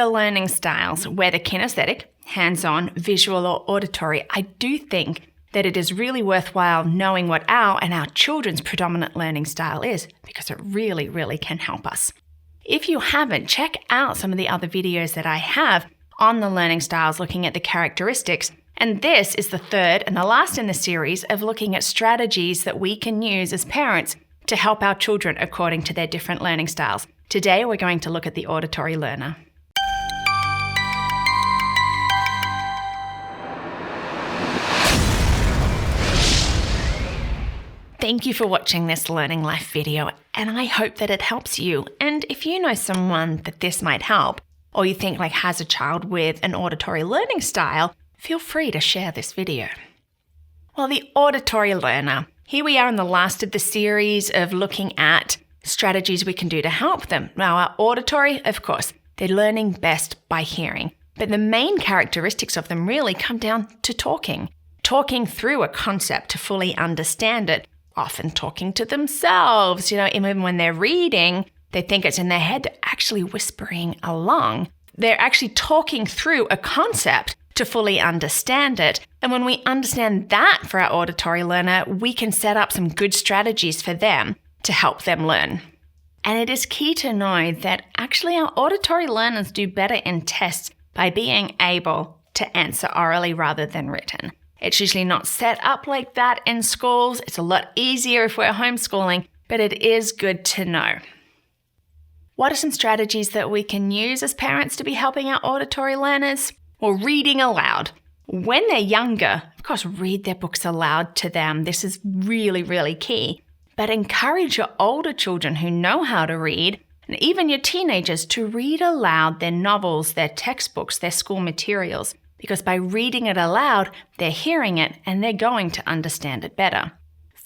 the learning styles, whether kinesthetic, hands-on, visual, or auditory, I do think that it is really worthwhile knowing what our and our children's predominant learning style is, because it really, really can help us. If you haven't, check out some of the other videos that I have on the learning styles looking at the characteristics. And this is the third and the last in the series of looking at strategies that we can use as parents to help our children according to their different learning styles. Today, we're going to look at the auditory learner. Thank you for watching this Learning Life video, and I hope that it helps you. And if you know someone that this might help, or you think has a child with an auditory learning style, feel free to share this video. Well, the auditory learner. Here we are in the last of the series of looking at strategies we can do to help them. Now, our auditory, of course, they're learning best by hearing. But the main characteristics of them really come down to talking through a concept to fully understand it, often talking to themselves. Even when they're reading, they think it's in their head, they're actually whispering along. They're actually talking through a concept to fully understand it. And when we understand that for our auditory learner, we can set up some good strategies for them to help them learn. And it is key to know that actually our auditory learners do better in tests by being able to answer orally rather than written. It's usually not set up like that in schools. It's a lot easier if we're homeschooling, but it is good to know. What are some strategies that we can use as parents to be helping our auditory learners? Well, reading aloud. When they're younger, of course, read their books aloud to them. This is really, really key. But encourage your older children who know how to read, and even your teenagers, to read aloud their novels, their textbooks, their school materials, because by reading it aloud, they're hearing it and they're going to understand it better.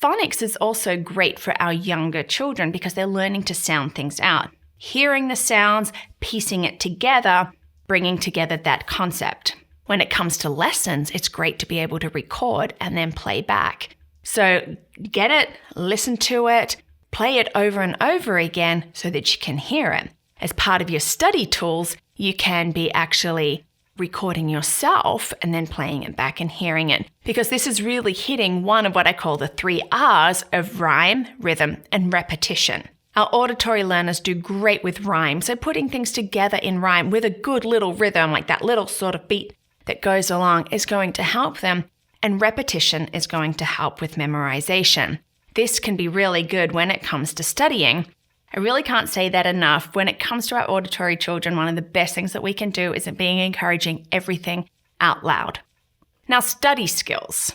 Phonics is also great for our younger children because they're learning to sound things out, hearing the sounds, piecing it together, bringing together that concept. When it comes to lessons, it's great to be able to record and then play back. So get it, listen to it, play it over and over again so that you can hear it. As part of your study tools, you can be actually recording yourself and then playing it back and hearing it, because this is really hitting one of what I call the 3 R's of rhyme, rhythm, and repetition. Our auditory learners do great with rhyme, so putting things together in rhyme with a good little rhythm, like that little sort of beat that goes along, is going to help them. And repetition is going to help with memorization. This can be really good when it comes to studying. I really can't say that enough. When it comes to our auditory children, one of the best things that we can do is encouraging everything out loud. Now, study skills.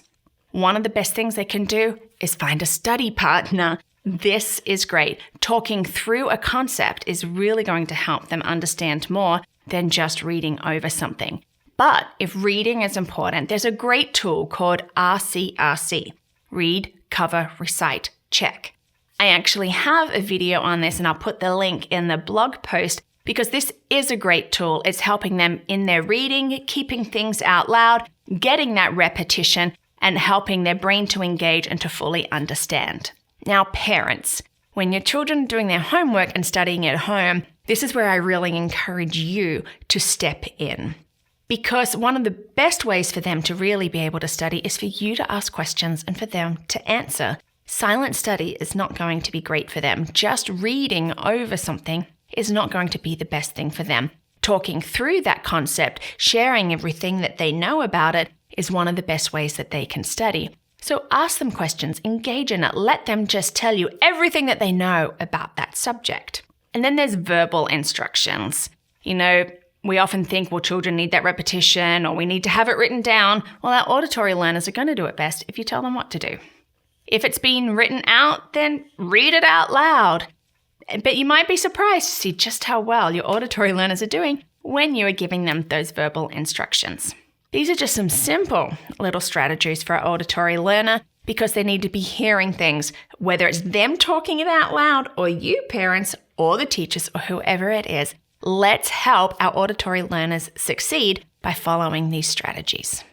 One of the best things they can do is find a study partner. This is great. Talking through a concept is really going to help them understand more than just reading over something. But if reading is important, there's a great tool called RCRC, Read, Cover, Recite, Check. I actually have a video on this, and I'll put the link in the blog post, because this is a great tool. It's helping them in their reading, keeping things out loud, getting that repetition, and helping their brain to engage and to fully understand. Now, parents, when your children are doing their homework and studying at home, this is where I really encourage you to step in. Because one of the best ways for them to really be able to study is for you to ask questions and for them to answer. Silent study is not going to be great for them. Just reading over something is not going to be the best thing for them. Talking through that concept, sharing everything that they know about it, is one of the best ways that they can study. So ask them questions, engage in it, let them just tell you everything that they know about that subject. And then there's verbal instructions. We often think, children need that repetition, or we need to have it written down. Well, our auditory learners are going to do it best if you tell them what to do. If it's been written out, then read it out loud. But you might be surprised to see just how well your auditory learners are doing when you are giving them those verbal instructions. These are just some simple little strategies for our auditory learner, because they need to be hearing things, whether it's them talking it out loud or you parents or the teachers or whoever it is. Let's help our auditory learners succeed by following these strategies.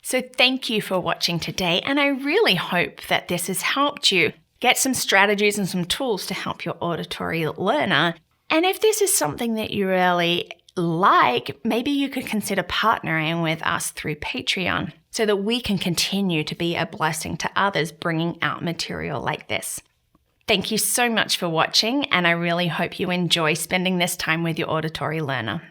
So thank you for watching today, and I really hope that this has helped you get some strategies and some tools to help your auditory learner. And if this is something that you really like maybe you could consider partnering with us through Patreon so that we can continue to be a blessing to others bringing out material like this. Thank you so much for watching, and I really hope you enjoy spending this time with your auditory learner.